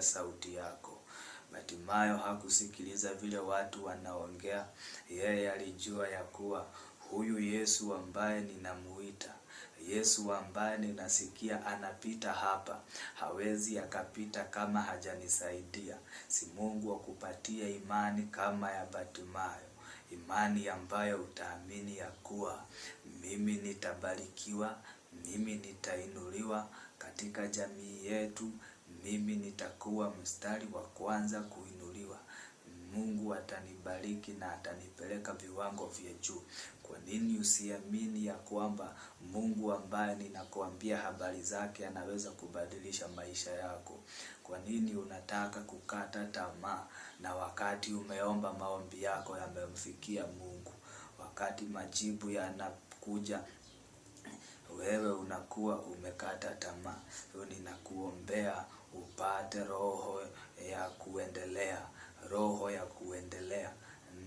sauti yako. Bartimayo hakusikiliza vile watu wanaongea. Yeye alijua ya kuwa huyu Yesu ambaye ninamuita, Yesu ambaye ninasikia anapita hapa, hawezi akapita kama hajanisaidia. Si Mungu akupatia imani kama ya Bartimayo, imani ambayo utaamini ya kuwa mimi nitabarikiwa, mimi nitainuliwa katika jamii yetu, mimi nitakuwa mstari wa kwanza kuinuliwa. Mungu atanibariki na atanipeleka viwango vya juu. Kwa nini usiamini ya kwamba Mungu ambaye ninakuambia habari zake anaweza kubadilisha maisha yako? Kwa nini unataka kukata tamaa na wakati umeomba maombi yako yamemfikia Mungu? Wakati majibu yanakuja, wewe unakuwa umekata tamaa. Ninakuombea upate roho ya kuendelea, roho ya kuendelea.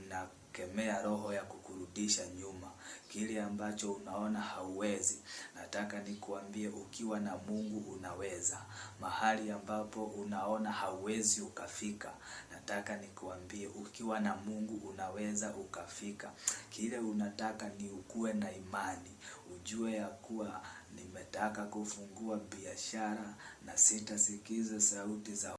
Nakemea roho ya kukurudisha nyuma. Kile ambacho unaona hauwezi, nataka nikuambie ukiwa na Mungu unaweza. Mahali ambapo unaona hauwezi ukafika, nataka nikuambie ukiwa na Mungu unaweza ukafika. Kile unataka ni ukue na imani. Ujue ya kuwa nimetaka kufungua biashara na sitasikiza sauti za